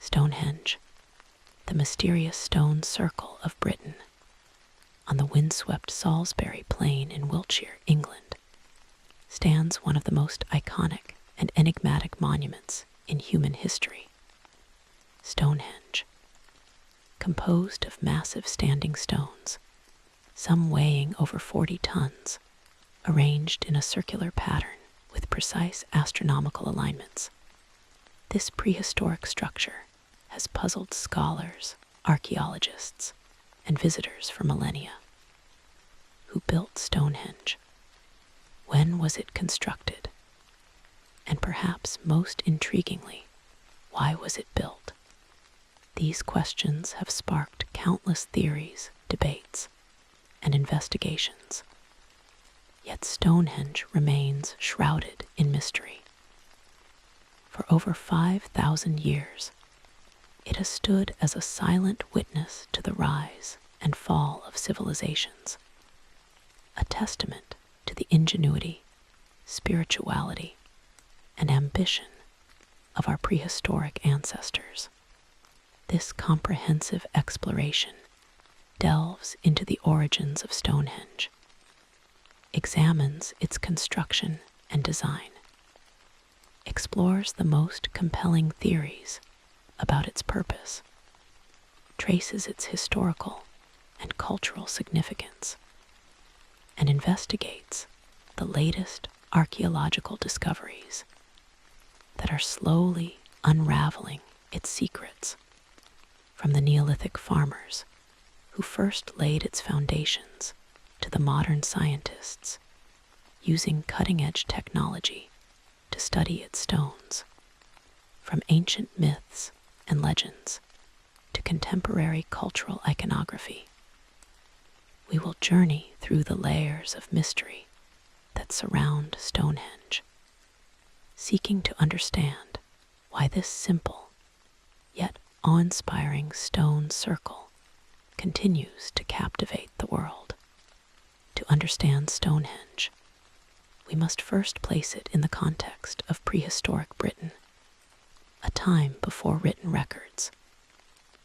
Stonehenge, the mysterious stone circle of Britain, on the windswept Salisbury Plain in Wiltshire, England, stands one of the most iconic and enigmatic monuments in human history. Stonehenge, composed of massive standing stones, some weighing over 40 tons, arranged in a circular pattern with precise astronomical alignments. This prehistoric structure has puzzled scholars, archaeologists, and visitors for millennia. Who built Stonehenge? When was it constructed? And perhaps most intriguingly, why was it built? These questions have sparked countless theories, debates, and investigations. Yet Stonehenge remains shrouded in mystery. For over 5,000 years, it has stood as a silent witness to the rise and fall of civilizations, a testament to the ingenuity, spirituality, and ambition of our prehistoric ancestors. This comprehensive exploration delves into the origins of Stonehenge, examines its construction and design, explores the most compelling theories about its purpose, traces its historical and cultural significance, and investigates the latest archaeological discoveries that are slowly unraveling its secrets, from the Neolithic farmers who first laid its foundations to the modern scientists using cutting-edge technology to study its stones, from ancient myths and legends to contemporary cultural iconography. We will journey through the layers of mystery that surround Stonehenge, seeking to understand why this simple yet awe-inspiring stone circle continues to captivate the world. To understand Stonehenge, we must first place it in the context of prehistoric Britain, a time before written records,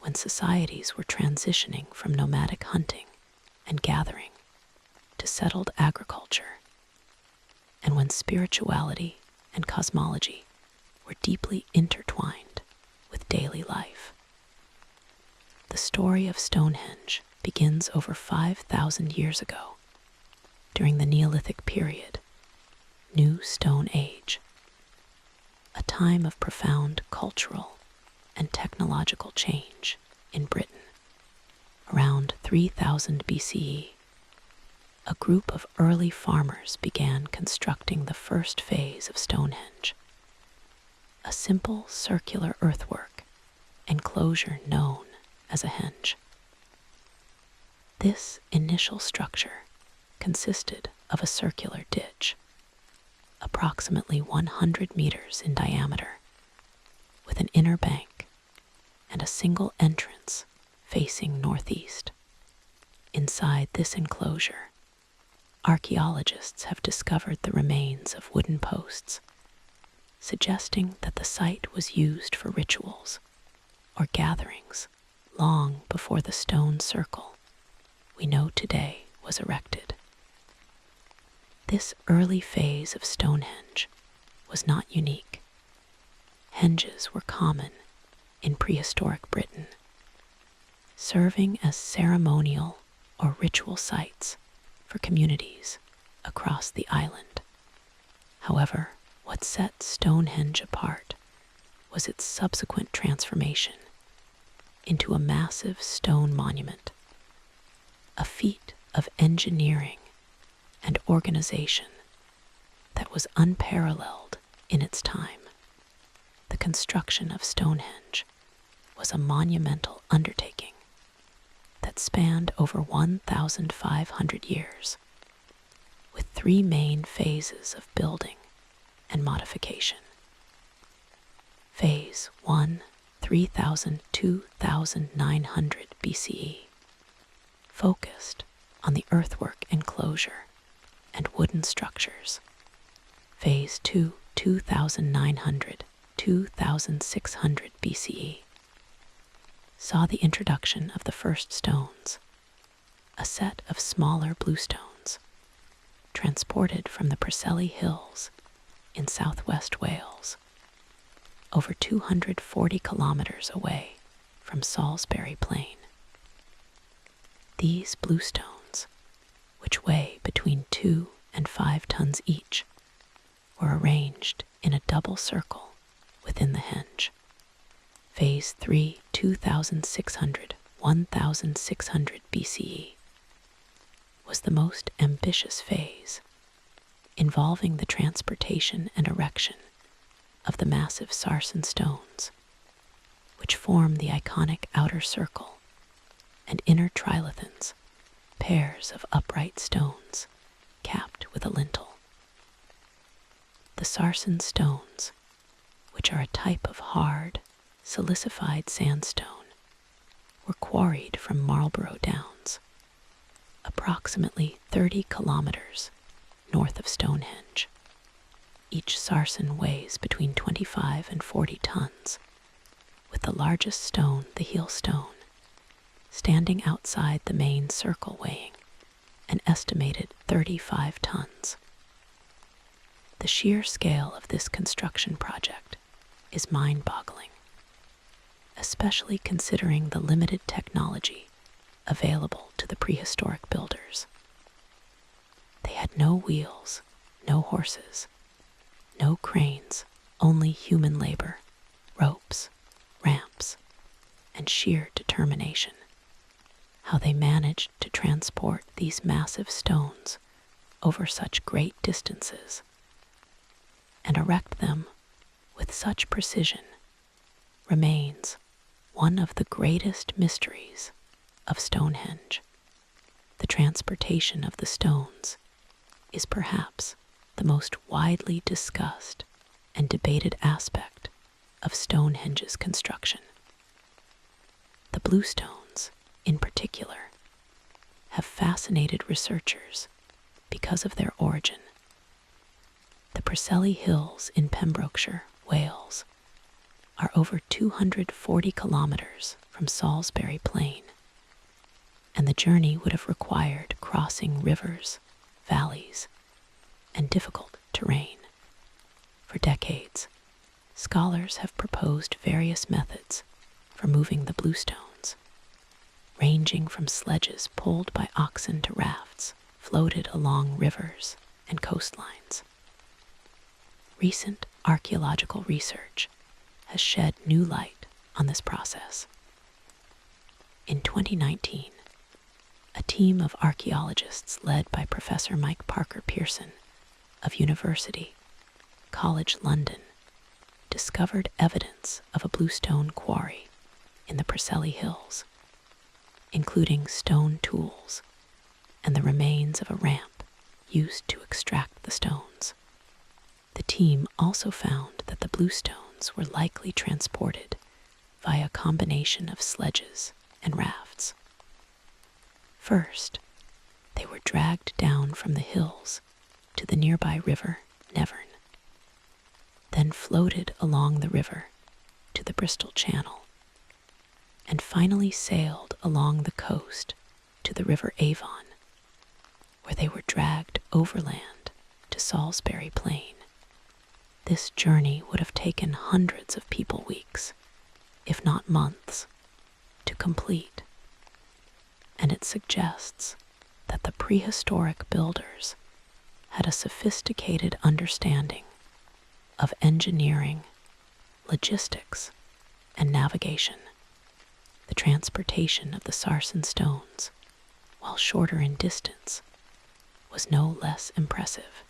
when societies were transitioning from nomadic hunting and gathering to settled agriculture, and when spirituality and cosmology were deeply intertwined with daily life. The story of Stonehenge begins over 5,000 years ago, during the Neolithic period, New Stone Age, a time of profound cultural and technological change in Britain. Around 3000 BCE, a group of early farmers began constructing the first phase of Stonehenge, a simple circular earthwork enclosure known as a henge. This initial structure consisted of a circular ditch, approximately 100 meters in diameter, with an inner bank and a single entrance facing northeast. Inside this enclosure, archaeologists have discovered the remains of wooden posts, suggesting that the site was used for rituals or gatherings long before the stone circle we know today was erected. This early phase of Stonehenge was not unique. Henges were common in prehistoric Britain, serving as ceremonial or ritual sites for communities across the island. However, what set Stonehenge apart was its subsequent transformation into a massive stone monument, a feat of engineering and organization that was unparalleled in its time. The construction of Stonehenge was a monumental undertaking that spanned over 1,500 years, with three main phases of building and modification. Phase 1, 3000 to 2900 BCE, focused on the earthwork enclosure and wooden structures. Phase 2, 2900 to 2600 BCE, saw the introduction of the first stones, a set of smaller bluestones, transported from the Preseli Hills in southwest Wales, over 240 kilometers away from Salisbury Plain. These bluestones, which weigh between 2 and 5 tons each, were arranged in a double circle within the henge. Phase 3, 1600 BCE, was the most ambitious phase, involving the transportation and erection of the massive sarsen stones, which form the iconic outer circle, and inner trilithons, pairs of upright stones capped with a lintel. The sarsen stones, which are a type of hard, silicified sandstone, were quarried from Marlborough Downs, approximately 30 kilometers north of Stonehenge. Each sarsen weighs between 25 and 40 tons, with the largest stone, the heel stone, standing outside the main circle weighing an estimated 35 tons. The sheer scale of this construction project is mind-boggling, especially considering the limited technology available to the prehistoric builders. They had no wheels, no horses, no cranes, only human labor, ropes, ramps, and sheer determination. How they managed to transport these massive stones over such great distances and erect them with such precision remains one of the greatest mysteries of Stonehenge. The transportation of the stones is perhaps the most widely discussed and debated aspect of Stonehenge's construction. The bluestones, in particular, have fascinated researchers because of their origin. The Preseli Hills in Pembrokeshire, Wales, are over 240 kilometers from Salisbury Plain, and the journey would have required crossing rivers, valleys, and difficult terrain. For decades, scholars have proposed various methods for moving the bluestones, ranging from sledges pulled by oxen to rafts floated along rivers and coastlines. Recent archaeological research has shed new light on this process. In 2019, a team of archaeologists led by Professor Mike Parker Pearson of University College London discovered evidence of a bluestone quarry in the Preseli Hills, including stone tools and the remains of a ramp used to extract the stones. The team also found that the bluestones were likely transported via a combination of sledges and rafts. First, they were dragged down from the hills to the nearby river Nevern, then floated along the river to the Bristol Channel, and finally sailed along the coast to the River Avon, where they were dragged overland to Salisbury Plain. This journey would have taken hundreds of people weeks, if not months, to complete, and it suggests that the prehistoric builders had a sophisticated understanding of engineering, logistics, and navigation. The transportation of the sarsen stones, while shorter in distance, was no less impressive.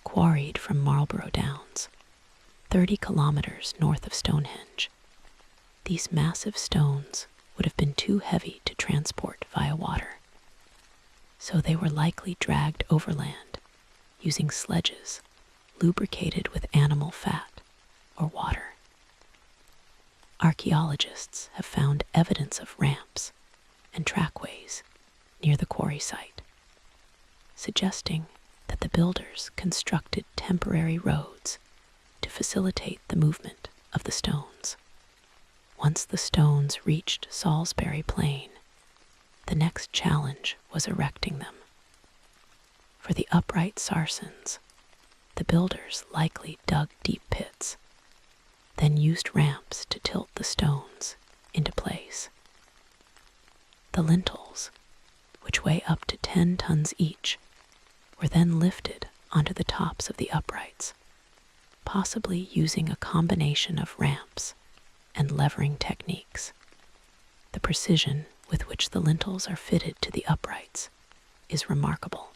Quarried from Marlborough Downs, 30 kilometers north of Stonehenge, these massive stones would have been too heavy to transport via water, so they were likely dragged overland using sledges lubricated with animal fat or water. Archaeologists have found evidence of ramps and trackways near the quarry site, suggesting that the builders constructed temporary roads to facilitate the movement of the stones. Once the stones reached Salisbury Plain, the next challenge was erecting them. For the upright sarcens, the builders likely dug deep pits, then used ramps to tilt the stones into place. The lintels, which weigh up to 10 tons each, were then lifted onto the tops of the uprights, possibly using a combination of ramps and levering techniques. The precision with which the lintels are fitted to the uprights is remarkable.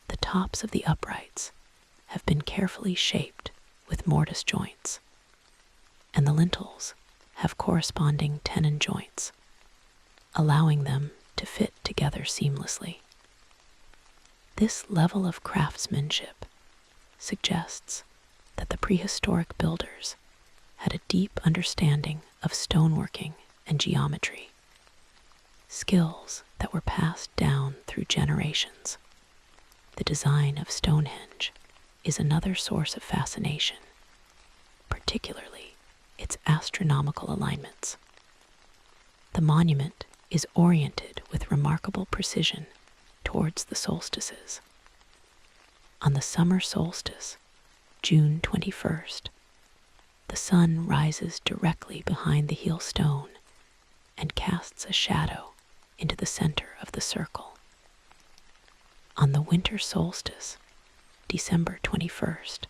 The tops of the uprights have been carefully shaped with mortise joints, and the lintels have corresponding tenon joints, allowing them to fit together seamlessly. This level of craftsmanship suggests that the prehistoric builders had a deep understanding of stoneworking and geometry, skills that were passed down through generations. The design of Stonehenge is another source of fascination, particularly its astronomical alignments. The monument is oriented with remarkable precision towards the solstices. On the summer solstice, June 21st, the sun rises directly behind the heel stone and casts a shadow into the center of the circle. On the winter solstice, December 21st,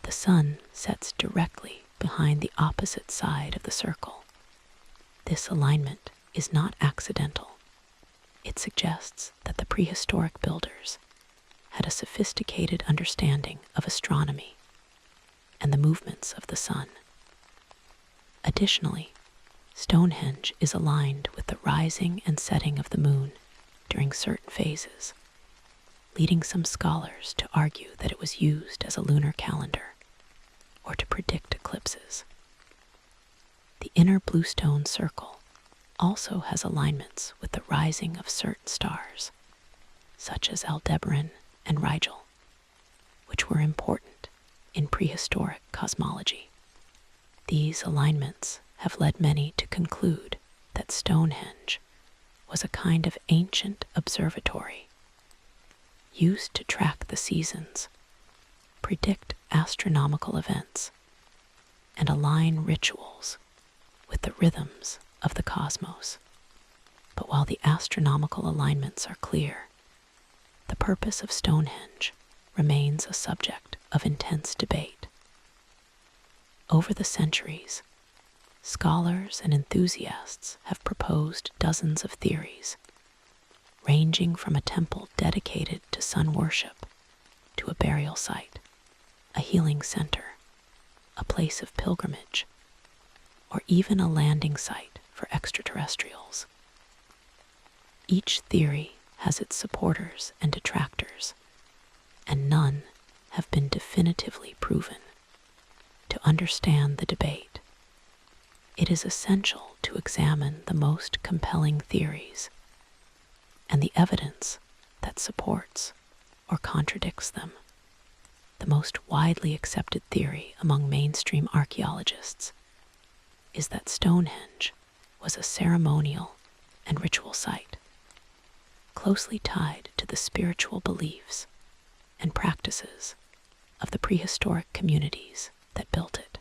the sun sets directly behind the opposite side of the circle. This alignment is not accidental. It suggests that the prehistoric builders had a sophisticated understanding of astronomy and the movements of the sun. Additionally, Stonehenge is aligned with the rising and setting of the moon during certain phases, leading some scholars to argue that it was used as a lunar calendar or to predict eclipses. The inner bluestone circle also has alignments with the rising of certain stars, such as Aldebaran and Rigel, which were important in prehistoric cosmology. These alignments have led many to conclude that Stonehenge was a kind of ancient observatory used to track the seasons, predict astronomical events, and align rituals with the rhythms of the cosmos. But while the astronomical alignments are clear, the purpose of Stonehenge remains a subject of intense debate. Over the centuries, scholars and enthusiasts have proposed dozens of theories, ranging from a temple dedicated to sun worship to a burial site, a healing center, a place of pilgrimage, or even a landing site for extraterrestrials. Each theory has its supporters and detractors, and none have been definitively proven. To understand the debate, it is essential to examine the most compelling theories and the evidence that supports or contradicts them. The most widely accepted theory among mainstream archaeologists is that Stonehenge was a ceremonial and ritual site, closely tied to the spiritual beliefs and practices of the prehistoric communities that built it.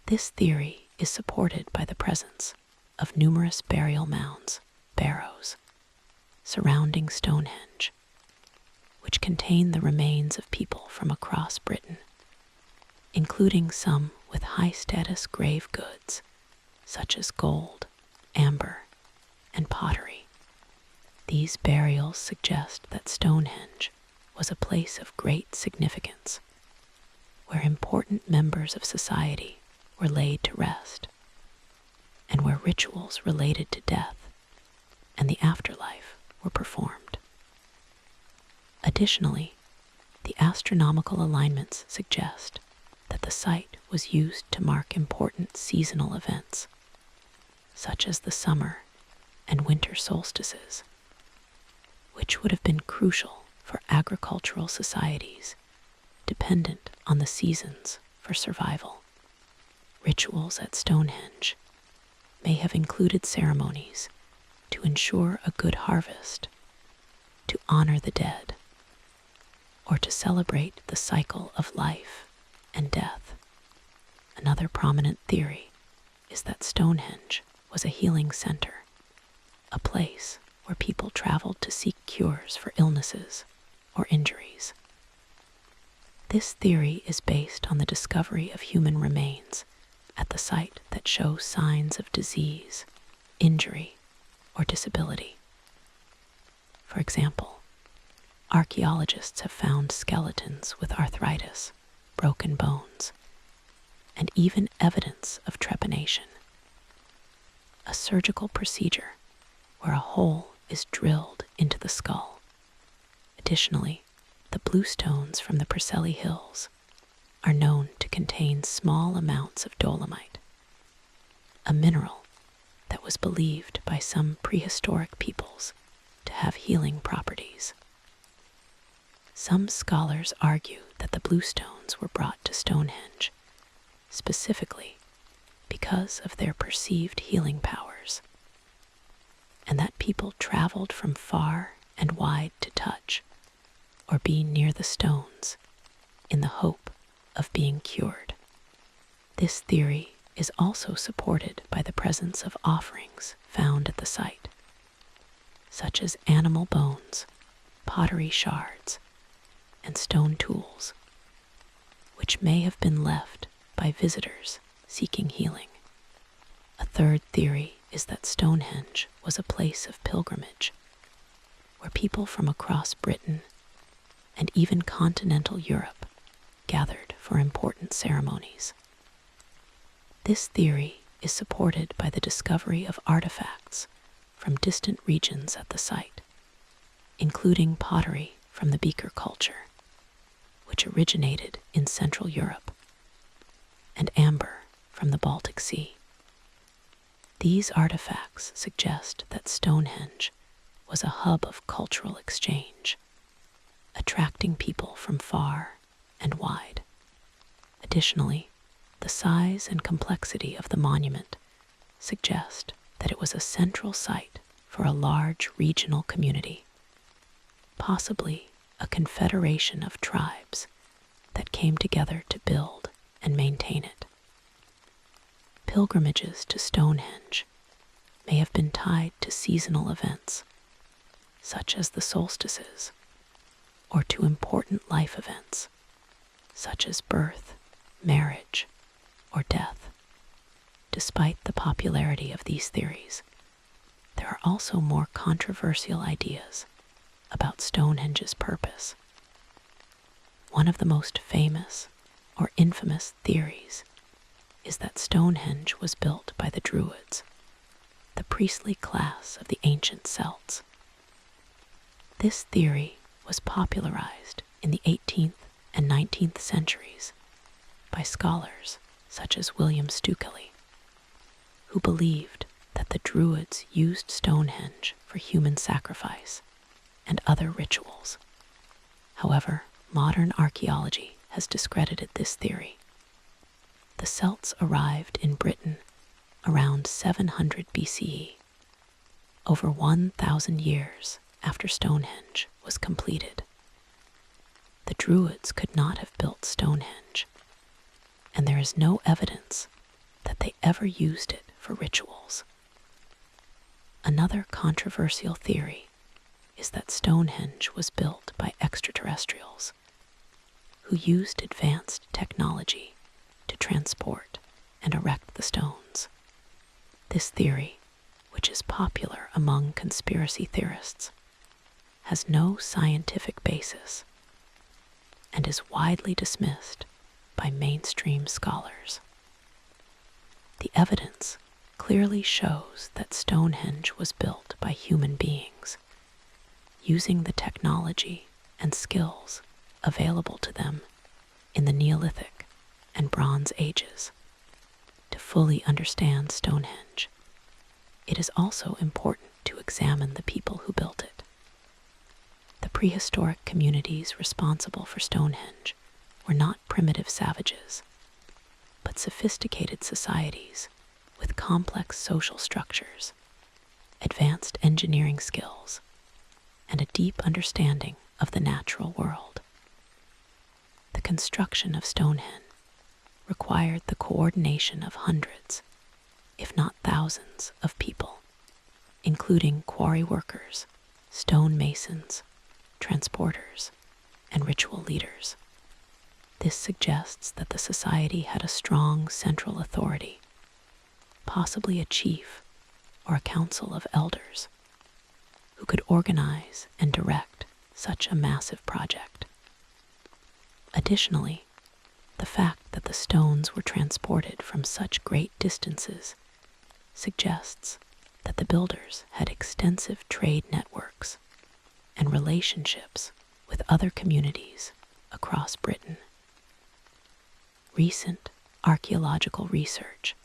This theory is supported by the presence of numerous burial mounds, barrows, surrounding Stonehenge, which contain the remains of people from across Britain, including some with high-status grave goods, such as gold, amber, and pottery. These burials suggest that Stonehenge was a place of great significance, where important members of society were laid to rest, and where rituals related to death and the afterlife were performed. Additionally, the astronomical alignments suggest that the site was used to mark important seasonal events, such as the summer and winter solstices, which would have been crucial for agricultural societies dependent on the seasons for survival. Rituals at Stonehenge may have included ceremonies to ensure a good harvest, to honor the dead, or to celebrate the cycle of life and death. Another prominent theory is that Stonehenge was a healing center, a place where people traveled to seek cures for illnesses or injuries. This theory is based on the discovery of human remains at the site that show signs of disease, injury, or disability. For example, archaeologists have found skeletons with arthritis, broken bones, and even evidence of trepanation, a surgical procedure where a hole is drilled into the skull. Additionally, the bluestones from the Preseli Hills are known to contain small amounts of dolomite, a mineral that was believed by some prehistoric peoples to have healing properties. Some scholars argue that the bluestones were brought to Stonehenge specifically because of their perceived healing powers, and that people traveled from far and wide to touch or be near the stones in the hope of being cured. This theory is also supported by the presence of offerings found at the site, such as animal bones, pottery shards, and stone tools, which may have been left by visitors seeking healing. A third theory is that Stonehenge was a place of pilgrimage, where people from across Britain and even continental Europe gathered for important ceremonies. This theory is supported by the discovery of artifacts from distant regions at the site, including pottery from the Beaker culture, which originated in Central Europe, and amber from the Baltic Sea. These artifacts suggest that Stonehenge was a hub of cultural exchange, attracting people from far and wide. Additionally, the size and complexity of the monument suggest that it was a central site for a large regional community, possibly a confederation of tribes that came together to build and maintain it. Pilgrimages to Stonehenge may have been tied to seasonal events, such as the solstices, or to important life events, such as birth, marriage, or death. Despite the popularity of these theories, there are also more controversial ideas about Stonehenge's purpose. One of the most famous or infamous theories is that Stonehenge was built by the Druids, the priestly class of the ancient Celts. This theory was popularized in the 18th and 19th centuries by scholars such as William Stukeley, who believed that the Druids used Stonehenge for human sacrifice and other rituals. However, modern archaeology has discredited this theory. The Celts arrived in Britain around 700 BCE, over 1,000 years after Stonehenge was completed. The Druids could not have built Stonehenge, and there is no evidence that they ever used it for rituals. Another controversial theory is that Stonehenge was built by extraterrestrials who used advanced technology to transport and erect the stones. This theory, which is popular among conspiracy theorists, has no scientific basis and is widely dismissed by mainstream scholars. The evidence clearly shows that Stonehenge was built by human beings, using the technology and skills available to them in the Neolithic and Bronze Ages. To fully understand Stonehenge, it is also important to examine the people who built it. The prehistoric communities responsible for Stonehenge were not primitive savages. but sophisticated societies with complex social structures, advanced engineering skills, and a deep understanding of the natural world. The construction of Stonehenge required the coordination of hundreds, if not thousands, of people, including quarry workers, stonemasons, transporters, and ritual leaders. This suggests that the society had a strong central authority, possibly a chief or a council of elders, who could organize and direct such a massive project. Additionally, the fact that the stones were transported from such great distances suggests that the builders had extensive trade networks and relationships with other communities across Britain. Recent archaeological research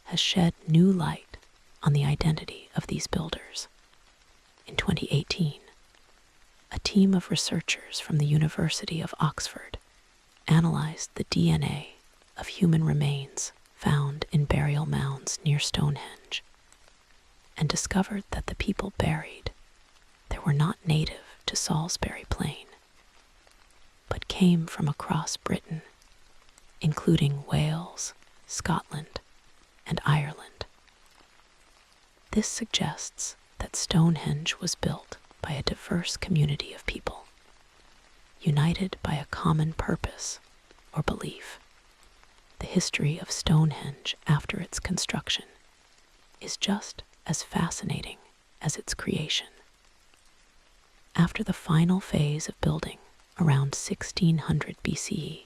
has shed new light on the identity of these builders. In 2018, a team of researchers from the University of Oxford analyzed the DNA of human remains found in burial mounds near Stonehenge and discovered that the people buried there were not native to Salisbury Plain, but came from across Britain, including Wales, Scotland, and Ireland. This suggests that Stonehenge was built by a diverse community of people, united by a common purpose or belief. The history of Stonehenge after its construction is just as fascinating as its creation. After the final phase of building around 1600 BCE,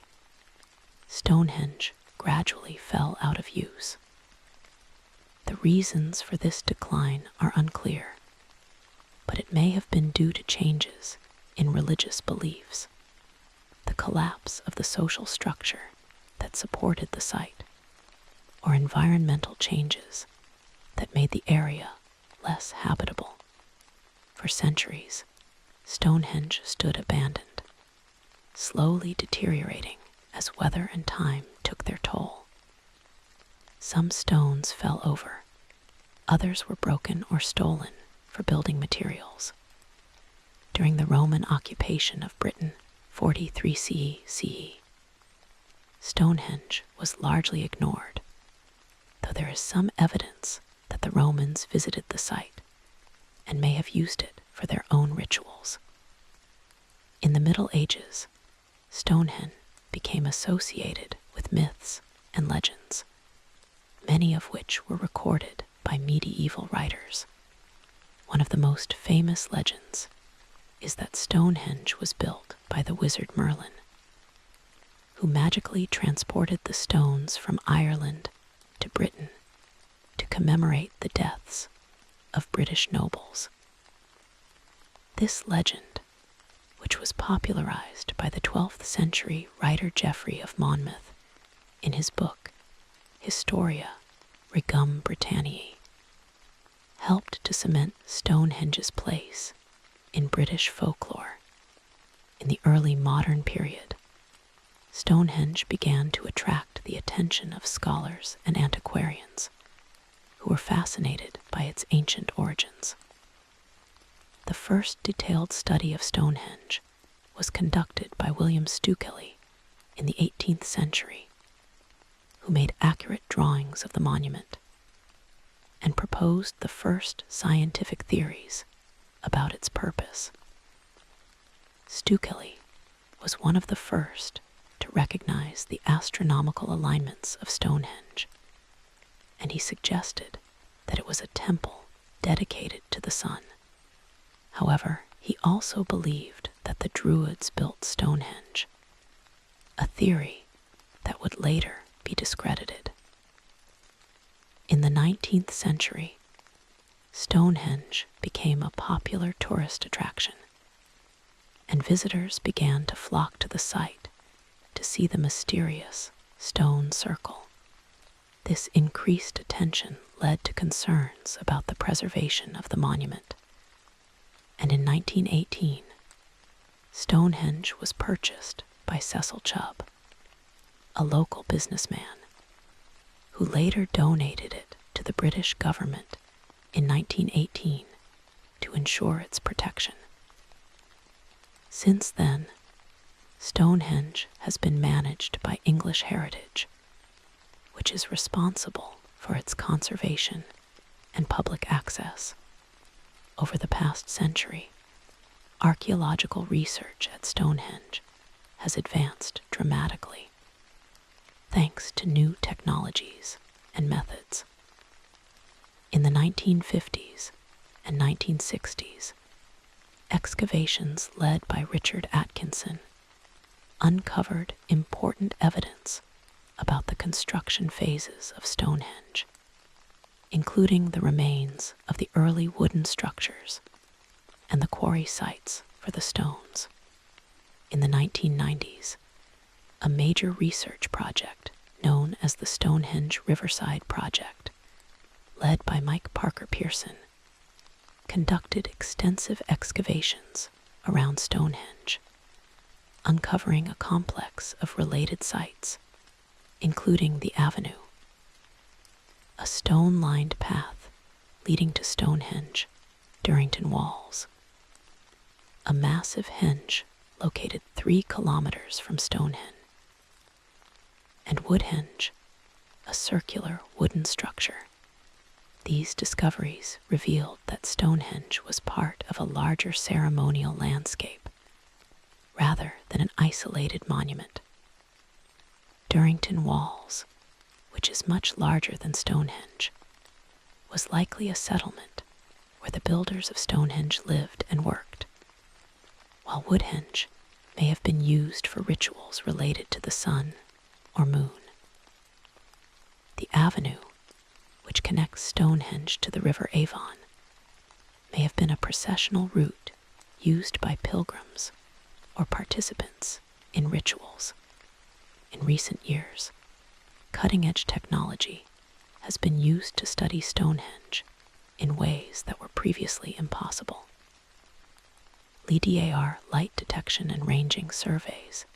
Stonehenge gradually fell out of use. The reasons for this decline are unclear, but it may have been due to changes in religious beliefs, the collapse of the social structure that supported the site, or environmental changes that made the area less habitable. For centuries, Stonehenge stood abandoned, slowly deteriorating as weather and time took their toll. Some stones fell over, others were broken or stolen for building materials. During the Roman occupation of Britain, 43 CE, Stonehenge was largely ignored, though there is some evidence that the Romans visited the site and may have used it for their own rituals. In the Middle Ages, Stonehenge became associated with myths and legends, many of which were recorded by medieval writers. One of the most famous legends is that Stonehenge was built by the wizard Merlin, who magically transported the stones from Ireland to Britain to commemorate the deaths of British nobles. This legend, which was popularized by the 12th century writer Geoffrey of Monmouth in his book Historia Regum Britanniae, helped to cement Stonehenge's place in British folklore. In the early modern period, Stonehenge began to attract the attention of scholars and antiquarians who were fascinated by its ancient origins. The first detailed study of Stonehenge was conducted by William Stukely in the 18th century, who made accurate drawings of the monument and proposed the first scientific theories about its purpose. Stukely was one of the first to recognize the astronomical alignments of Stonehenge, and he suggested that it was a temple dedicated to the sun. However, he also believed that the Druids built Stonehenge, a theory that would later be discredited. In the 19th century, Stonehenge became a popular tourist attraction, and visitors began to flock to the site to see the mysterious stone circle. This increased attention led to concerns about the preservation of the monument, and in 1918, Stonehenge was purchased by Cecil Chubb, a local businessman who later donated it to the British government in 1918 to ensure its protection. Since then, Stonehenge has been managed by English Heritage, which is responsible for its conservation and public access. Over the past century, archaeological research at Stonehenge has advanced dramatically, thanks to new technologies and methods. In the 1950s and 1960s, excavations led by Richard Atkinson uncovered important evidence about the construction phases of Stonehenge, including the remains of the early wooden structures and the quarry sites for the stones. In the 1990s, a major research project known as the Stonehenge Riverside Project, led by Mike Parker Pearson, conducted extensive excavations around Stonehenge, uncovering a complex of related sites, including the Avenue, a stone-lined path leading to Stonehenge, Durrington Walls, a massive henge located 3 kilometers from Stonehenge, and Woodhenge, a circular wooden structure. These discoveries revealed that Stonehenge was part of a larger ceremonial landscape, rather than an isolated monument. Durrington Walls, which is much larger than Stonehenge, was likely a settlement where the builders of Stonehenge lived and worked, while Woodhenge may have been used for rituals related to the sun or moon. The Avenue, which connects Stonehenge to the River Avon, may have been a processional route used by pilgrims or participants in rituals. In recent years, cutting-edge technology has been used to study Stonehenge in ways that were previously impossible. LIDAR light detection and ranging surveys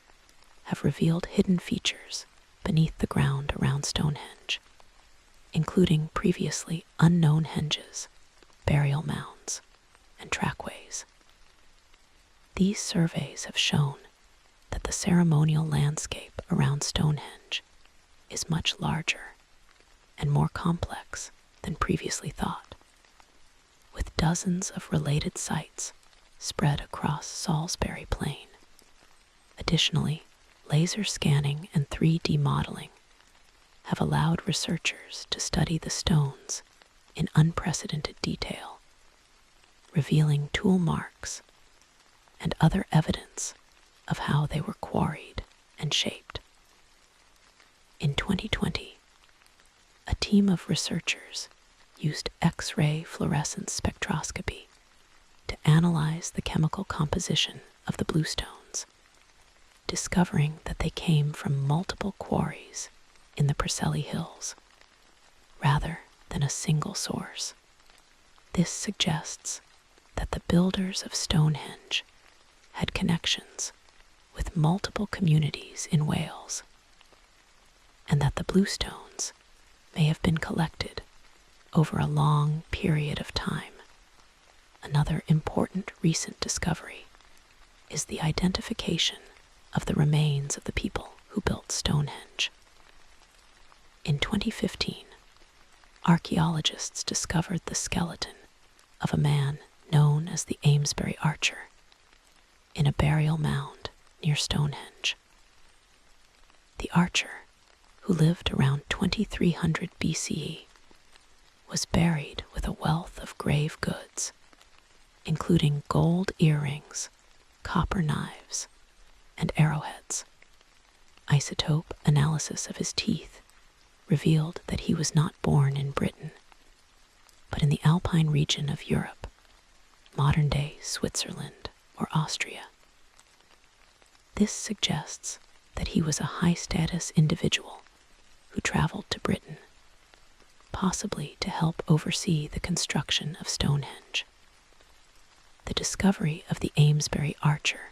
have revealed hidden features beneath the ground around Stonehenge, including previously unknown henges, burial mounds, and trackways. These surveys have shown that the ceremonial landscape around Stonehenge is much larger and more complex than previously thought, with dozens of related sites spread across Salisbury Plain. Additionally, laser scanning and 3D modeling have allowed researchers to study the stones in unprecedented detail, revealing tool marks and other evidence of how they were quarried and shaped. In 2020, a team of researchers used X-ray fluorescence spectroscopy to analyze the chemical composition of the bluestones, discovering that they came from multiple quarries in the Preseli Hills, rather than a single source. This suggests that the builders of Stonehenge had connections with multiple communities in Wales, and that the bluestones may have been collected over a long period of time. Another important recent discovery is the identification of the remains of the people who built Stonehenge. In 2015, archaeologists discovered the skeleton of a man known as the Amesbury Archer in a burial mound near Stonehenge. The Archer, who lived around 2300 BCE, was buried with a wealth of grave goods, including gold earrings, copper knives, and arrowheads. Isotope analysis of his teeth revealed that he was not born in Britain, but in the Alpine region of Europe, modern-day Switzerland or Austria. This suggests that he was a high-status individual who traveled to Britain, possibly to help oversee the construction of Stonehenge. The discovery of the Amesbury Archer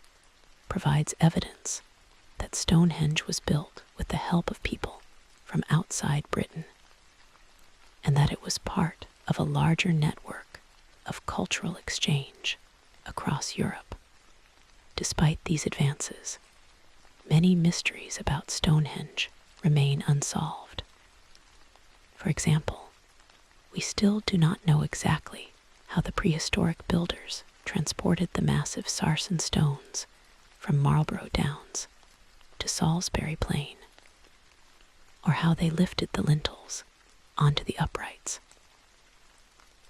provides evidence that Stonehenge was built with the help of people from outside Britain and that it was part of a larger network of cultural exchange across Europe. Despite these advances, many mysteries about Stonehenge remain unsolved. For example, we still do not know exactly how the prehistoric builders transported the massive sarsen stones from Marlborough Downs to Salisbury Plain, or how they lifted the lintels onto the uprights.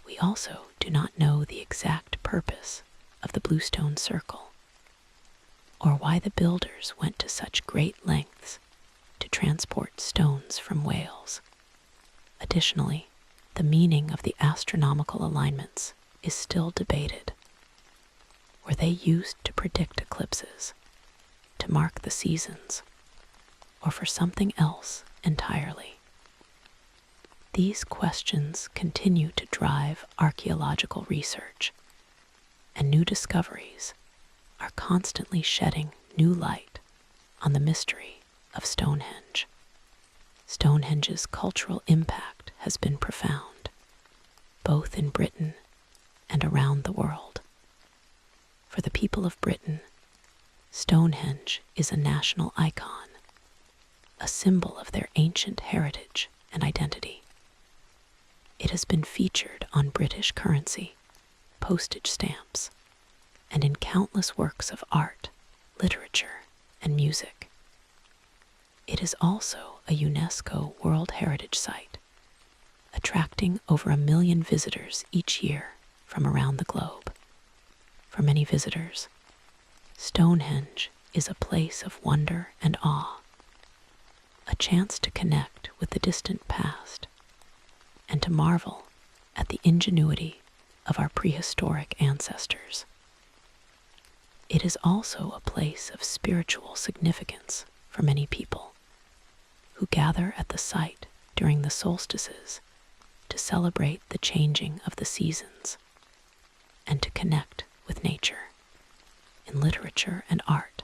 We also do not know the exact purpose of the bluestone circle, or why the builders went to such great lengths to transport stones from Wales. Additionally, the meaning of the astronomical alignments is still debated. Were they used to predict eclipses, to mark the seasons, or for something else entirely? These questions continue to drive archaeological research, and new discoveries are constantly shedding new light on the mystery of Stonehenge. Stonehenge's cultural impact has been profound, both in Britain and around the world. For the people of Britain, Stonehenge is a national icon, a symbol of their ancient heritage and identity. It has been featured on British currency, postage stamps, and in countless works of art, literature, and music. It is also a UNESCO World Heritage Site, attracting over 1 million visitors each year from around the globe. For many visitors, Stonehenge is a place of wonder and awe, a chance to connect with the distant past and to marvel at the ingenuity of our prehistoric ancestors. It is also a place of spiritual significance for many people who gather at the site during the solstices to celebrate the changing of the seasons and to connect with nature. In literature and art,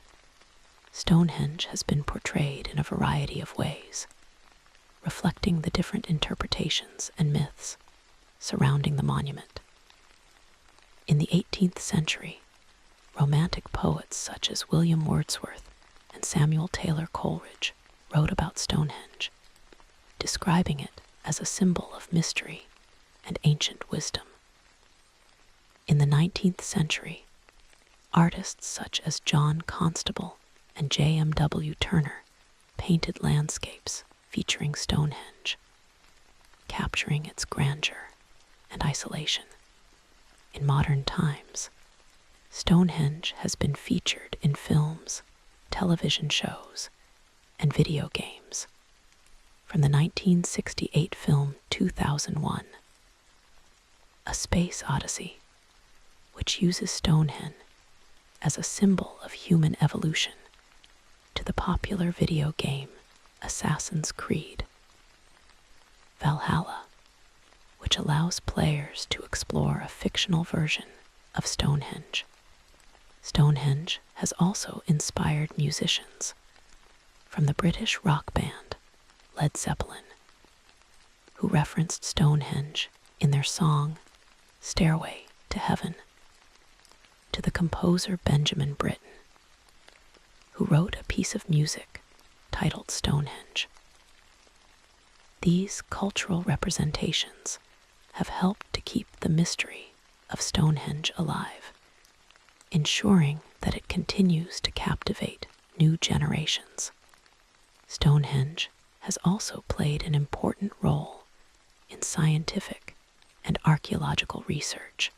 Stonehenge has been portrayed in a variety of ways, reflecting the different interpretations and myths surrounding the monument. In the 18th century, romantic poets such as William Wordsworth and Samuel Taylor Coleridge wrote about Stonehenge, describing it as a symbol of mystery and ancient wisdom. In the 19th century, artists such as John Constable and J.M.W. Turner painted landscapes featuring Stonehenge, capturing its grandeur and isolation. In modern times, Stonehenge has been featured in films, television shows, and video games. From the 1968 film 2001, A Space Odyssey, which uses Stonehenge as a symbol of human evolution, to the popular video game Assassin's Creed Valhalla, which allows players to explore a fictional version of Stonehenge. Stonehenge has also inspired musicians, from the British rock band Led Zeppelin, who referenced Stonehenge in their song Stairway to Heaven, to the composer Benjamin Britten, who wrote a piece of music titled Stonehenge. These cultural representations have helped to keep the mystery of Stonehenge alive, ensuring that it continues to captivate new generations. Stonehenge has also played an important role in scientific and archaeological research,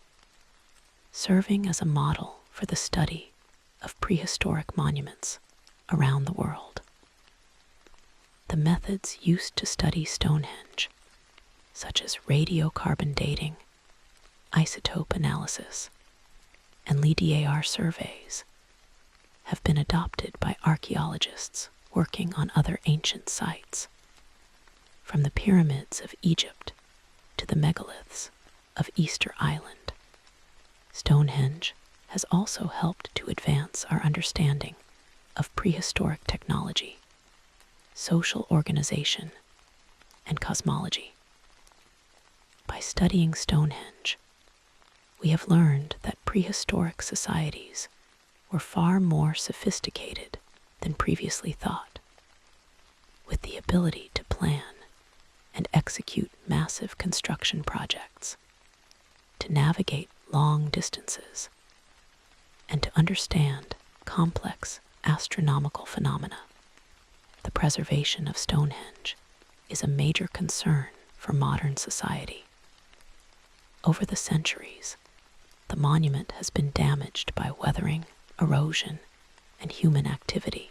serving as a model for the study of prehistoric monuments around the world. The methods used to study Stonehenge, such as radiocarbon dating, isotope analysis, and LIDAR surveys, have been adopted by archaeologists working on other ancient sites, from the pyramids of Egypt to the megaliths of Easter Island. Stonehenge has also helped to advance our understanding of prehistoric technology, social organization, and cosmology. By studying Stonehenge, we have learned that prehistoric societies were far more sophisticated than previously thought, with the ability to plan and execute massive construction projects, to navigate long distances, and to understand complex astronomical phenomena. The preservation of Stonehenge is a major concern for modern society. Over the centuries, the monument has been damaged by weathering, erosion, and human activity.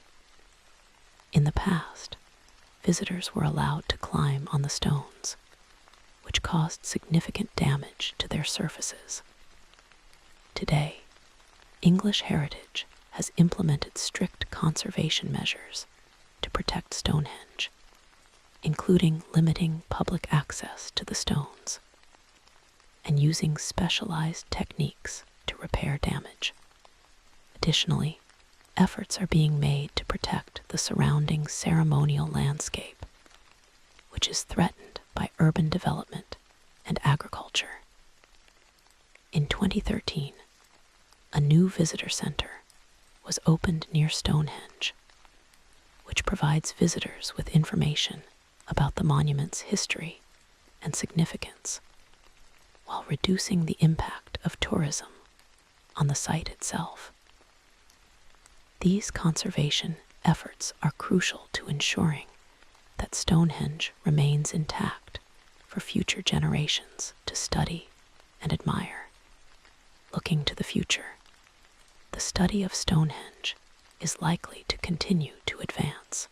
In the past, visitors were allowed to climb on the stones, which caused significant damage to their surfaces. Today, English Heritage has implemented strict conservation measures to protect Stonehenge, including limiting public access to the stones and using specialized techniques to repair damage. Additionally, efforts are being made to protect the surrounding ceremonial landscape, which is threatened by urban development and agriculture. In 2013, a new visitor center was opened near Stonehenge, which provides visitors with information about the monument's history and significance, while reducing the impact of tourism on the site itself. These conservation efforts are crucial to ensuring that Stonehenge remains intact for future generations to study and admire. Looking to the future, the study of Stonehenge is likely to continue to advance,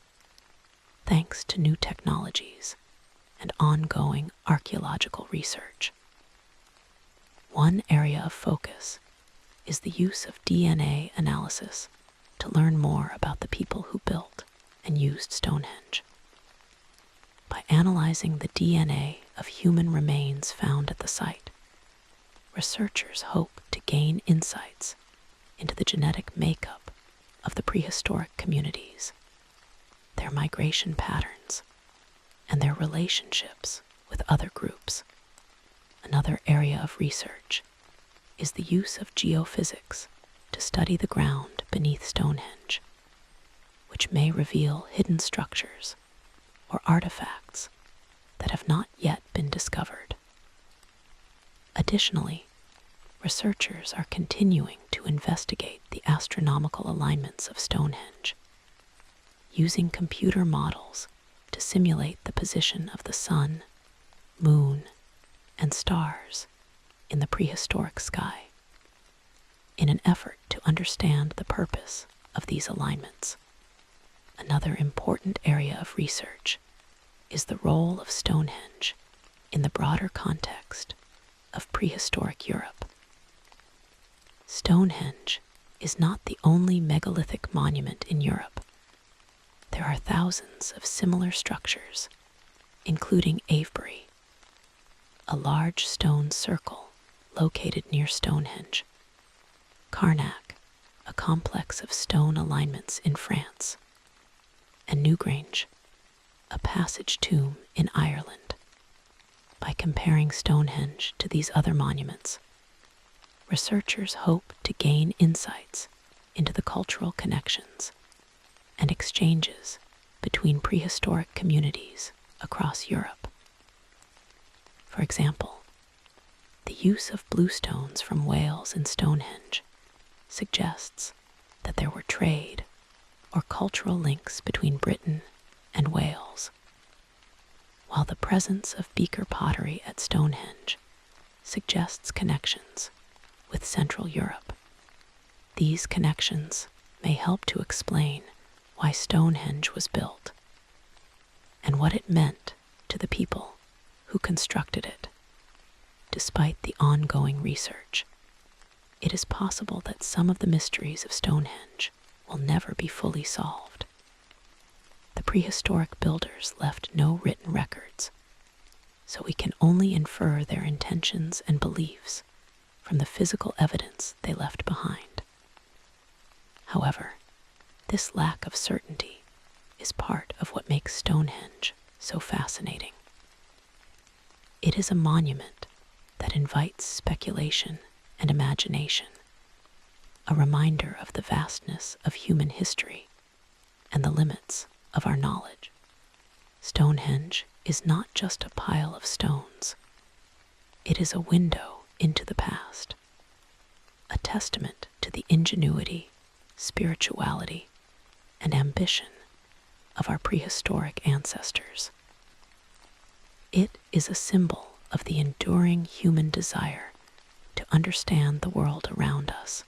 thanks to new technologies and ongoing archaeological research. One area of focus is the use of DNA analysis to learn more about the people who built and used Stonehenge. By analyzing the DNA of human remains found at the site, researchers hope to gain insights into the genetic makeup of the prehistoric communities, their migration patterns, and their relationships with other groups. Another area of research is the use of geophysics to study the ground beneath Stonehenge, which may reveal hidden structures or artifacts that have not yet been discovered. Additionally, researchers are continuing to investigate the astronomical alignments of Stonehenge, using computer models to simulate the position of the sun, moon, and stars in the prehistoric sky, in an effort to understand the purpose of these alignments. Another important area of research is the role of Stonehenge in the broader context of prehistoric Europe. Stonehenge is not the only megalithic monument in Europe. There are thousands of similar structures, including Avebury, a large stone circle located near Stonehenge, Carnac, a complex of stone alignments in France, and Newgrange, a passage tomb in Ireland. By comparing Stonehenge to these other monuments, researchers hope to gain insights into the cultural connections and exchanges between prehistoric communities across Europe. For example, the use of bluestones from Wales in Stonehenge suggests that there were trade or cultural links between Britain and Wales, while the presence of beaker pottery at Stonehenge suggests connections with Central Europe. These connections may help to explain why Stonehenge was built and what it meant to the people who constructed it. Despite the ongoing research, it is possible that some of the mysteries of Stonehenge will never be fully solved. The prehistoric builders left no written records, so we can only infer their intentions and beliefs from the physical evidence they left behind. However, this lack of certainty is part of what makes Stonehenge so fascinating. It is a monument that invites speculation and imagination, a reminder of the vastness of human history and the limits of our knowledge. Stonehenge is not just a pile of stones. It is a window into the past, a testament to the ingenuity, spirituality, and ambition of our prehistoric ancestors. It is a symbol of the enduring human desire to understand the world around us,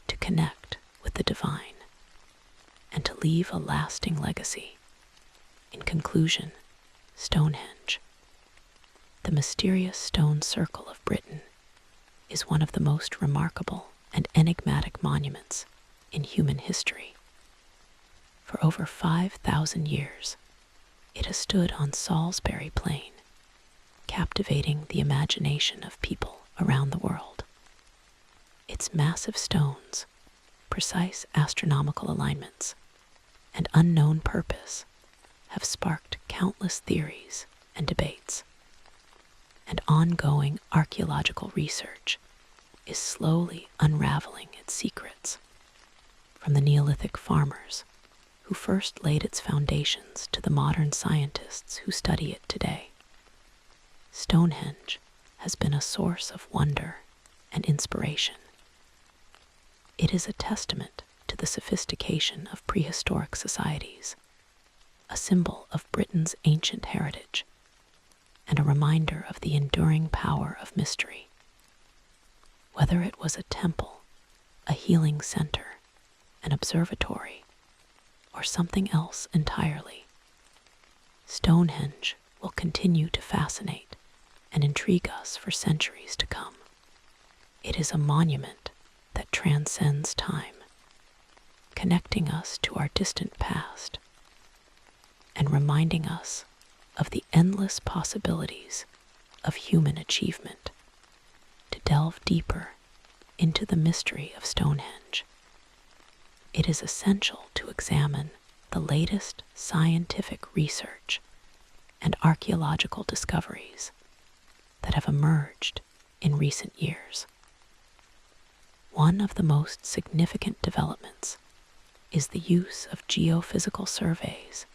to connect with the divine, and to leave a lasting legacy. In conclusion, Stonehenge, the mysterious stone circle of Britain, is one of the most remarkable and enigmatic monuments in human history. For over 5,000 years, it has stood on Salisbury Plain, captivating the imagination of people around the world. Its massive stones, precise astronomical alignments, and unknown purpose have sparked countless theories and debates, and ongoing archaeological research is slowly unraveling its secrets. From the Neolithic farmers who first laid its foundations to the modern scientists who study it today, Stonehenge has been a source of wonder and inspiration. It is a testament to the sophistication of prehistoric societies, a symbol of Britain's ancient heritage, and a reminder of the enduring power of mystery. Whether it was a temple, a healing center, an observatory, or something else entirely, Stonehenge will continue to fascinate and intrigue us for centuries to come. It is a monument that transcends time, connecting us to our distant past and reminding us of the endless possibilities of human achievement. To delve deeper into the mystery of Stonehenge, it is essential to examine the latest scientific research and archaeological discoveries that have emerged in recent years. One of the most significant developments is the use of geophysical surveys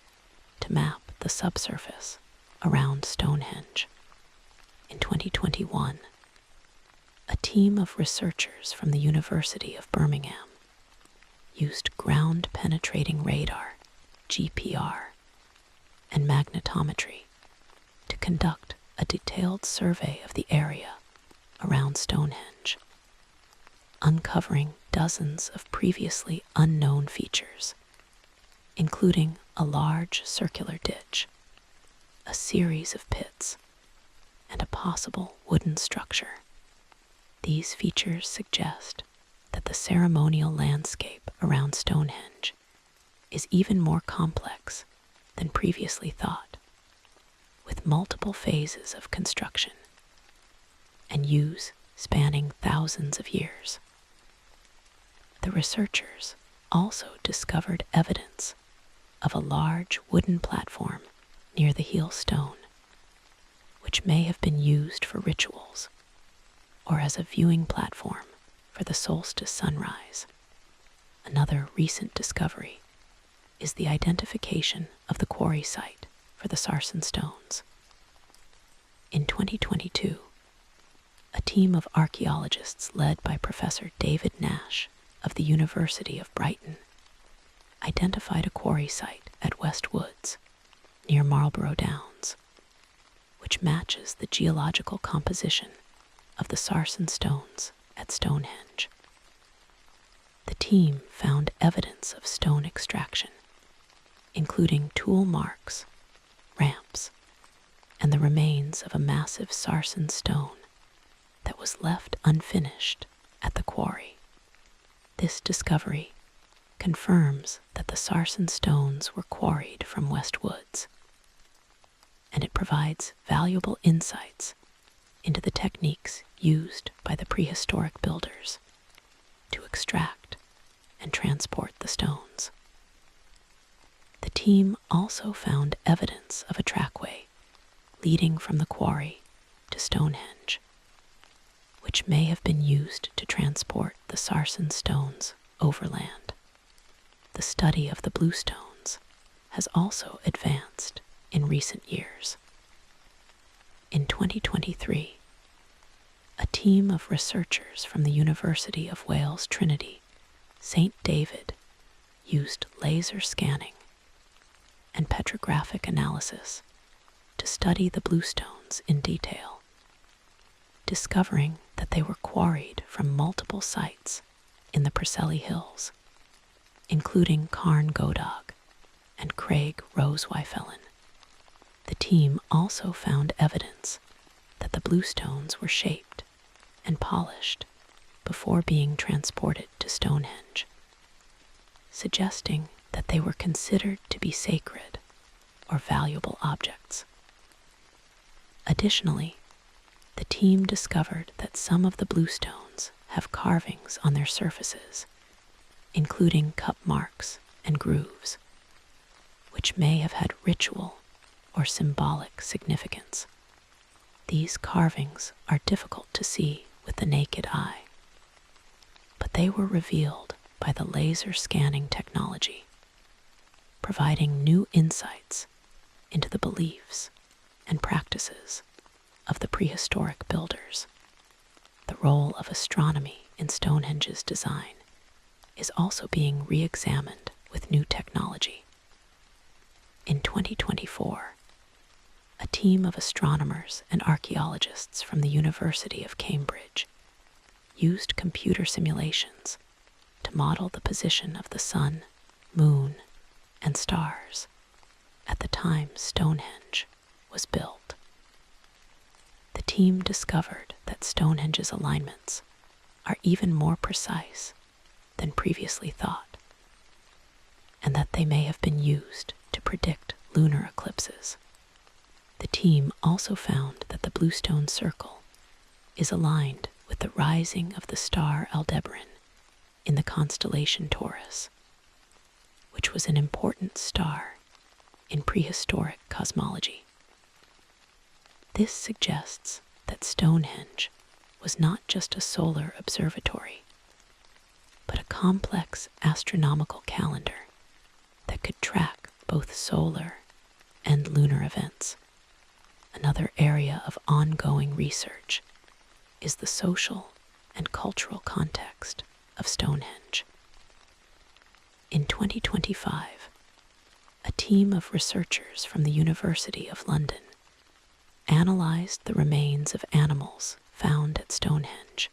to map the subsurface around Stonehenge. In 2021, a team of researchers from the University of Birmingham used ground-penetrating radar, GPR, and magnetometry to conduct a detailed survey of the area around Stonehenge, uncovering dozens of previously unknown features, including a large circular ditch, a series of pits, and a possible wooden structure. These features suggest that the ceremonial landscape around Stonehenge is even more complex than previously thought, with multiple phases of construction and use spanning thousands of years. The researchers also discovered evidence of a large wooden platform near the heel stone, which may have been used for rituals or as a viewing platform for the solstice sunrise. Another recent discovery is the identification of the quarry site for the sarsen stones. In 2022, a team of archaeologists led by Professor David Nash of the University of Brighton identified a quarry site at West Woods, near Marlborough Downs, which matches the geological composition of the sarsen stones at Stonehenge. The team found evidence of stone extraction, including tool marks, ramps, and the remains of a massive sarsen stone that was left unfinished at the quarry. This discovery confirms that the sarsen stones were quarried from West Woods, and it provides valuable insights into the techniques used by the prehistoric builders to extract and transport the stones. The team also found evidence of a trackway leading from the quarry to Stonehenge, which may have been used to transport the sarsen stones overland. The study of the blue stones has also advanced in recent years. In 2023, a team of researchers from the University of Wales Trinity, St. David, used laser scanning and petrographic analysis to study the blue stones in detail, discovering that they were quarried from multiple sites in the Preseli Hills, including Carn Godog and Craig Rosewyfellen. The team also found evidence that the blue stones were shaped and polished before being transported to Stonehenge, suggesting that they were considered to be sacred or valuable objects. Additionally, the team discovered that some of the blue stones have carvings on their surfaces, including cup marks and grooves, which may have had ritual or symbolic significance. These carvings are difficult to see with the naked eye, but they were revealed by the laser scanning technology, providing new insights into the beliefs and practices of the prehistoric builders. The role of astronomy in Stonehenge's design is also being re-examined with new technology. In 2024, a team of astronomers and archaeologists from the University of Cambridge used computer simulations to model the position of the sun, moon, and stars at the time Stonehenge was built. The team discovered that Stonehenge's alignments are even more precise than previously thought, and that they may have been used to predict lunar eclipses. The team also found that the bluestone circle is aligned with the rising of the star Aldebaran in the constellation Taurus, which was an important star in prehistoric cosmology. This suggests that Stonehenge was not just a solar observatory, but a complex astronomical calendar that could track both solar and lunar events. Another area of ongoing research is the social and cultural context of Stonehenge. In 2025, a team of researchers from the University of London analyzed the remains of animals found at Stonehenge,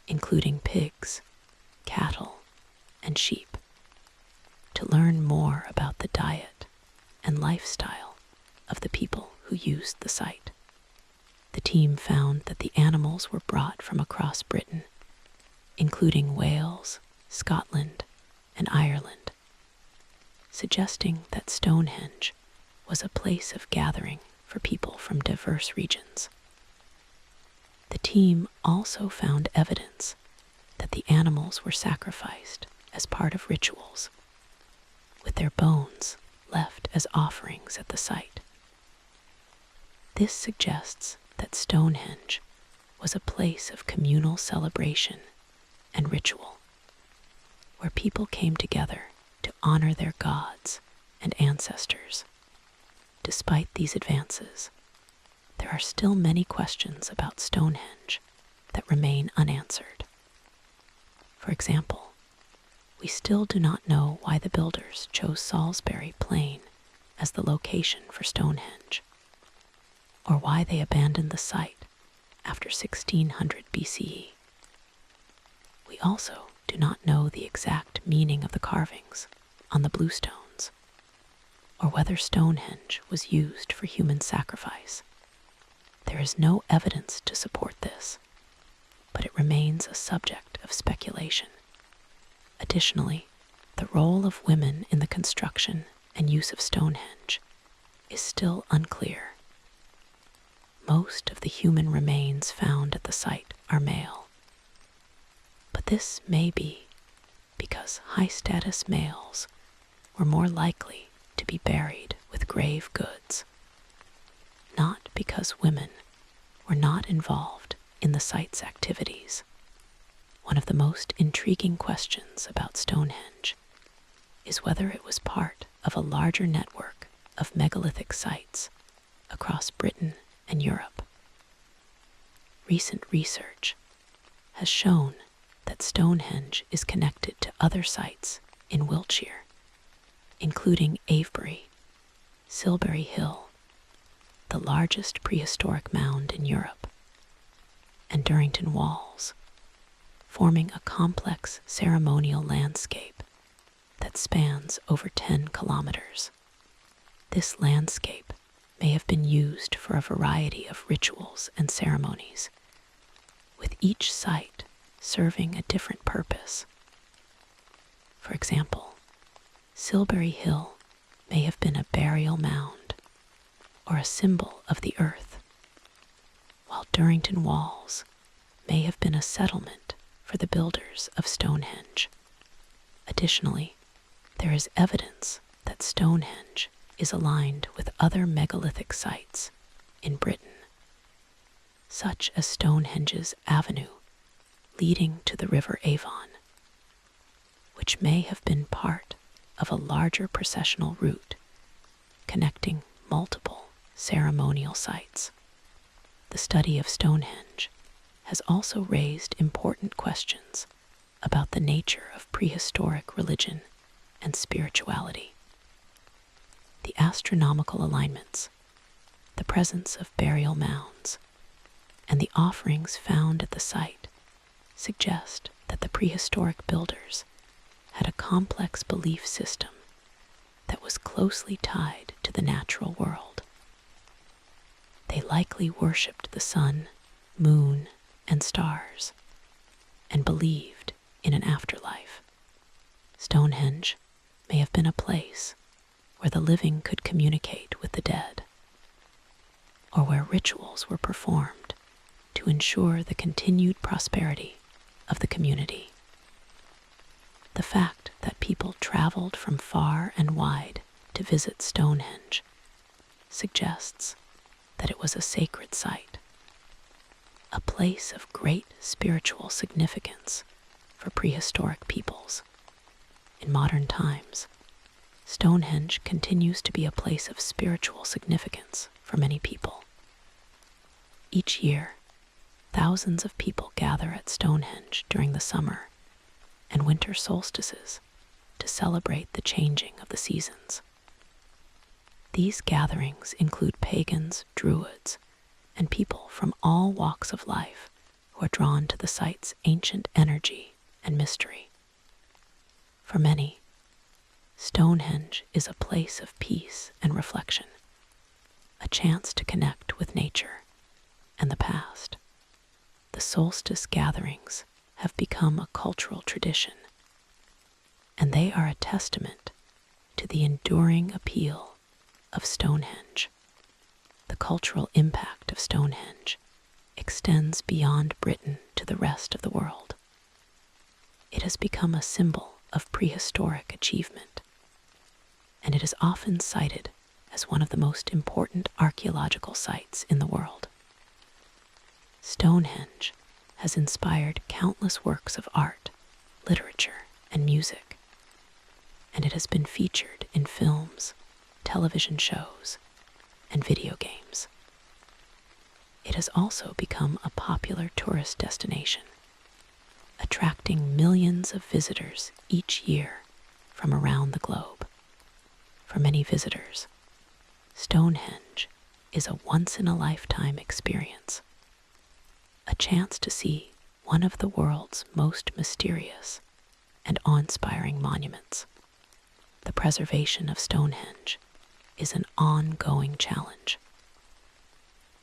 including pigs, cattle, and sheep, to learn more about the diet and lifestyle of the people who used the site. The team found that the animals were brought from across Britain, including Wales, Scotland, and Ireland, suggesting that Stonehenge was a place of gathering for people from diverse regions. The team also found evidence that the animals were sacrificed as part of rituals, with their bones left as offerings at the site. This suggests that Stonehenge was a place of communal celebration and ritual, where people came together to honor their gods and ancestors. Despite these advances, there are still many questions about Stonehenge that remain unanswered. For example, we still do not know why the builders chose Salisbury Plain as the location for Stonehenge, or why they abandoned the site after 1600 BCE. We also do not know the exact meaning of the carvings on the blue stones, or whether Stonehenge was used for human sacrifice. There is no evidence to support this, but it remains a subject of speculation. Additionally, the role of women in the construction and use of Stonehenge is still unclear. Most of the human remains found at the site are male, but this may be because high-status males were more likely to be buried with grave goods, not because women were not involved in the site's activities. One of the most intriguing questions about Stonehenge is whether it was part of a larger network of megalithic sites across Britain and Europe. Recent research has shown that Stonehenge is connected to other sites in Wiltshire, including Avebury, Silbury Hill, the largest prehistoric mound in Europe, and Durrington Walls, forming a complex ceremonial landscape that spans over 10 kilometers. This landscape may have been used for a variety of rituals and ceremonies, with each site serving a different purpose. For example, Silbury Hill may have been a burial mound or a symbol of the earth, while Durrington Walls may have been a settlement for the builders of Stonehenge. Additionally, there is evidence that Stonehenge is aligned with other megalithic sites in Britain, such as Stonehenge's Avenue leading to the River Avon, which may have been part of a larger processional route connecting multiple ceremonial sites. The study of Stonehenge has also raised important questions about the nature of prehistoric religion and spirituality. The astronomical alignments, the presence of burial mounds, and the offerings found at the site suggest that the prehistoric builders had a complex belief system that was closely tied to the natural world. They likely worshipped the sun, moon, and stars, and believed in an afterlife. Stonehenge may have been a place where the living could communicate with the dead, or where rituals were performed to ensure the continued prosperity of the community. The fact that people traveled from far and wide to visit Stonehenge suggests that it was a sacred site, a place of great spiritual significance for prehistoric peoples. In modern times, Stonehenge continues to be a place of spiritual significance for many people. Each year, thousands of people gather at Stonehenge during the summer and winter solstices to celebrate the changing of the seasons. These gatherings include pagans, druids, and people from all walks of life who are drawn to the site's ancient energy and mystery. For many, Stonehenge is a place of peace and reflection, a chance to connect with nature and the past. The solstice gatherings have become a cultural tradition, and they are a testament to the enduring appeal of Stonehenge. The cultural impact of Stonehenge extends beyond Britain to the rest of the world. It has become a symbol of prehistoric achievement, and it is often cited as one of the most important archaeological sites in the world. Stonehenge has inspired countless works of art, literature, and music, and it has been featured in films, television shows, and video games. It has also become a popular tourist destination, attracting millions of visitors each year from around the globe. For many visitors, Stonehenge is a once-in-a-lifetime experience, a chance to see one of the world's most mysterious and awe-inspiring monuments. The preservation of Stonehenge is an ongoing challenge.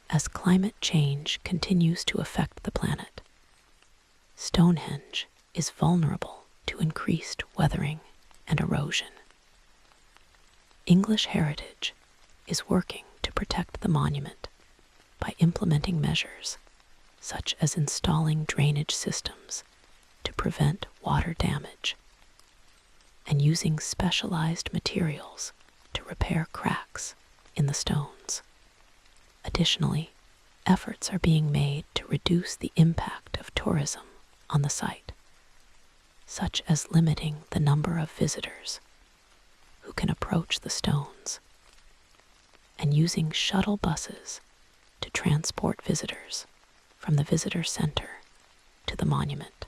As climate change continues to affect the planet, Stonehenge is vulnerable to increased weathering and erosion. English Heritage is working to protect the monument by implementing measures such as installing drainage systems to prevent water damage and using specialized materials to repair cracks in the stones. Additionally, efforts are being made to reduce the impact of tourism on the site, such as limiting the number of visitors who can approach the stones and using shuttle buses to transport visitors from the visitor center to the monument.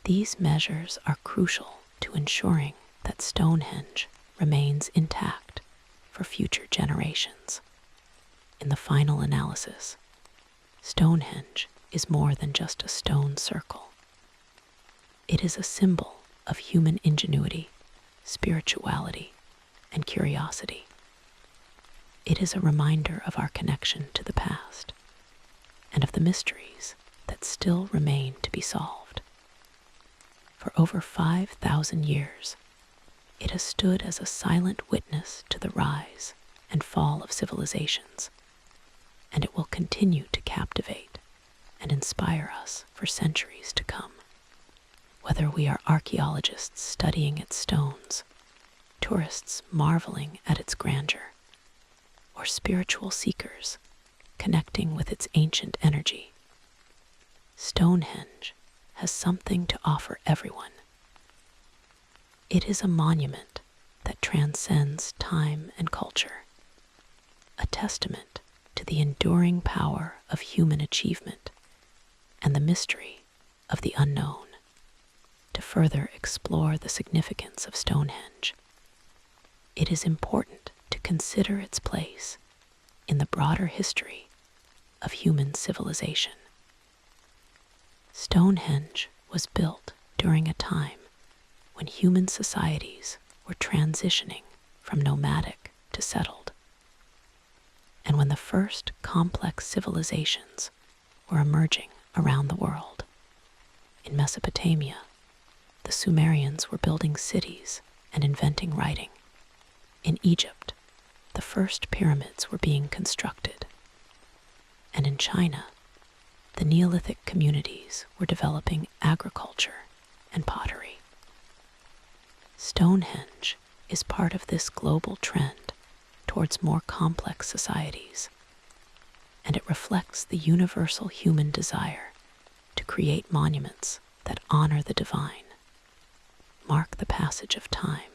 These measures are crucial to ensuring that Stonehenge remains intact for future generations. In the final analysis, Stonehenge is more than just a stone circle. It is a symbol of human ingenuity, spirituality, and curiosity. It is a reminder of our connection to the past and of the mysteries that still remain to be solved. For over 5,000 years, it has stood as a silent witness to the rise and fall of civilizations, and it will continue to captivate and inspire us for centuries to come. Whether we are archaeologists studying its stones, tourists marveling at its grandeur, or spiritual seekers connecting with its ancient energy, Stonehenge has something to offer everyone. It is a monument that transcends time and culture, a testament to the enduring power of human achievement and the mystery of the unknown. To further explore the significance of Stonehenge, it is important to consider its place in the broader history of human civilization. Stonehenge was built during a time when human societies were transitioning from nomadic to settled, and when the first complex civilizations were emerging around the world. In Mesopotamia, the Sumerians were building cities and inventing writing. In Egypt, the first pyramids were being constructed. And in China, the Neolithic communities were developing agriculture and pottery. Stonehenge is part of this global trend towards more complex societies, and it reflects the universal human desire to create monuments that honor the divine, mark the passage of time,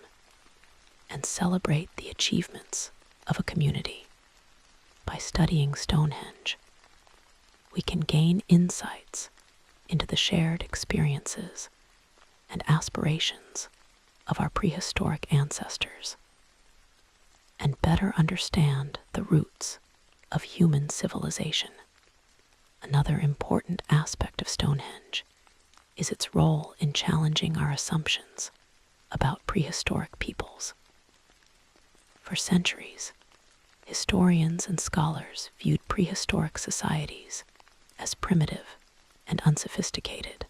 and celebrate the achievements of a community. By studying Stonehenge, we can gain insights into the shared experiences and aspirations of our prehistoric ancestors, and better understand the roots of human civilization. Another important aspect of Stonehenge is its role in challenging our assumptions about prehistoric peoples. For centuries, historians and scholars viewed prehistoric societies as primitive and unsophisticated.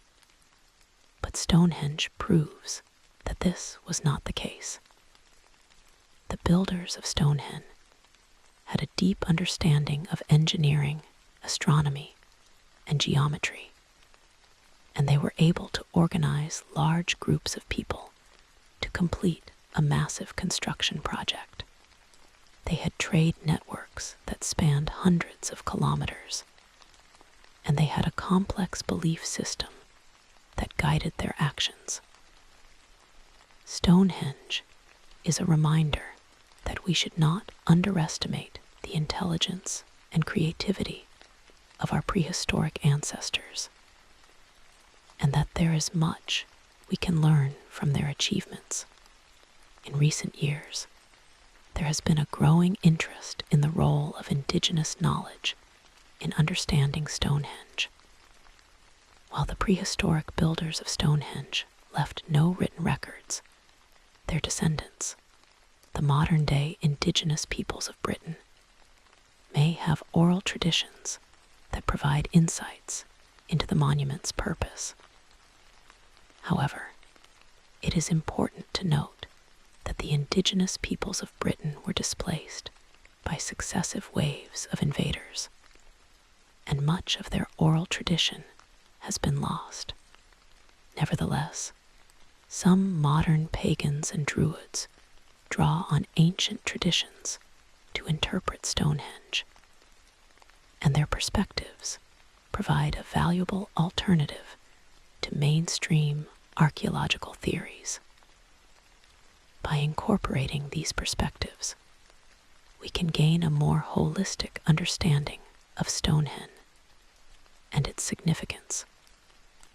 But Stonehenge proves that this was not the case. The builders of Stonehenge had a deep understanding of engineering, astronomy, and geometry, and they were able to organize large groups of people to complete a massive construction project. They had trade networks that spanned hundreds of kilometers, and they had a complex belief system that guided their actions. Stonehenge is a reminder that we should not underestimate the intelligence and creativity of our prehistoric ancestors, and that there is much we can learn from their achievements. In recent years, there has been a growing interest in the role of indigenous knowledge in understanding Stonehenge. While the prehistoric builders of Stonehenge left no written records, their descendants, the modern-day indigenous peoples of Britain, may have oral traditions that provide insights into the monument's purpose. However, it is important to note that the indigenous peoples of Britain were displaced by successive waves of invaders, and much of their oral tradition has been lost. Nevertheless, some modern pagans and druids draw on ancient traditions to interpret Stonehenge. and their perspectives provide a valuable alternative to mainstream archaeological theories. By incorporating these perspectives, we can gain a more holistic understanding of Stonehenge and its significance.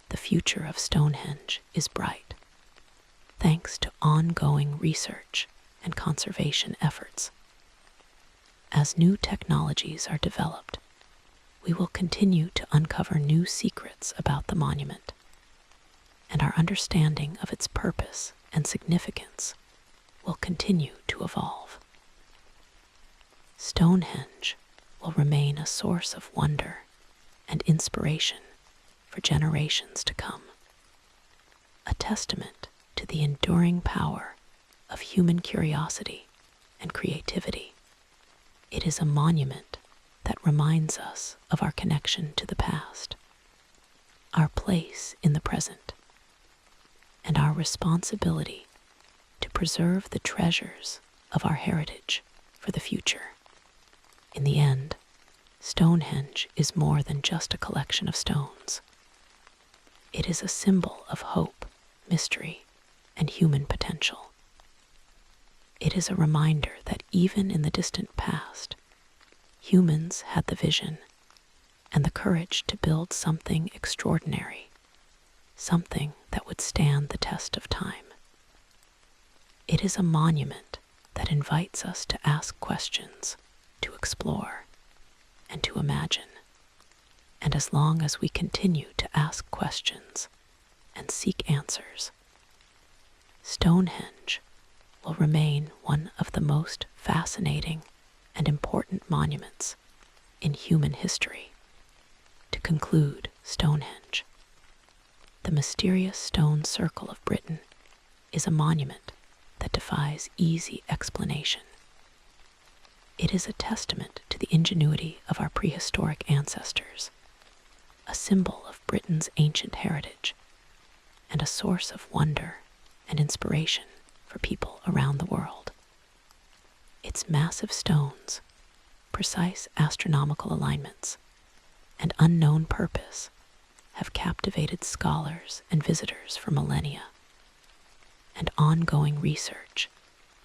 The future of Stonehenge is bright, thanks to ongoing research and conservation efforts. As new technologies are developed, we will continue to uncover new secrets about the monument, and our understanding of its purpose and significance will continue to evolve. Stonehenge will remain a source of wonder and inspiration for generations to come, a testament to the enduring power of human curiosity and creativity. It is a monument that reminds us of our connection to the past, our place in the present, and our responsibility to preserve the treasures of our heritage for the future. In the end, Stonehenge is more than just a collection of stones. It is a symbol of hope, mystery, and human potential. It is a reminder that even in the distant past, humans had the vision and the courage to build something extraordinary, something that would stand the test of time. It is a monument that invites us to ask questions, to explore, and to imagine. And as long as we continue to ask questions and seek answers, Stonehenge will remain one of the most fascinating and important monuments in human history. To conclude, Stonehenge, the mysterious stone circle of Britain, is a monument that defies easy explanation. It is a testament to the ingenuity of our prehistoric ancestors, a symbol of Britain's ancient heritage, and a source of wonder and inspiration for people around the world. Its massive stones, precise astronomical alignments, and unknown purpose have captivated scholars and visitors for millennia, and ongoing research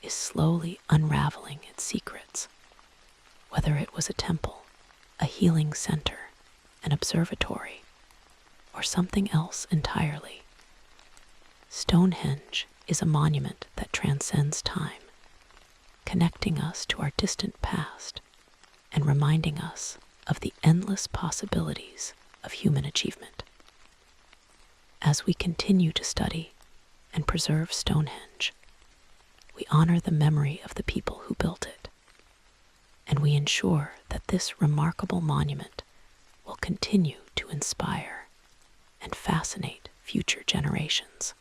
is slowly unraveling its secrets. Whether it was a temple, a healing center, an observatory, or something else entirely, Stonehenge is a monument that transcends time, connecting us to our distant past and reminding us of the endless possibilities of human achievement. As we continue to study and preserve Stonehenge, we honor the memory of the people who built it, and we ensure that this remarkable monument will continue to inspire and fascinate future generations.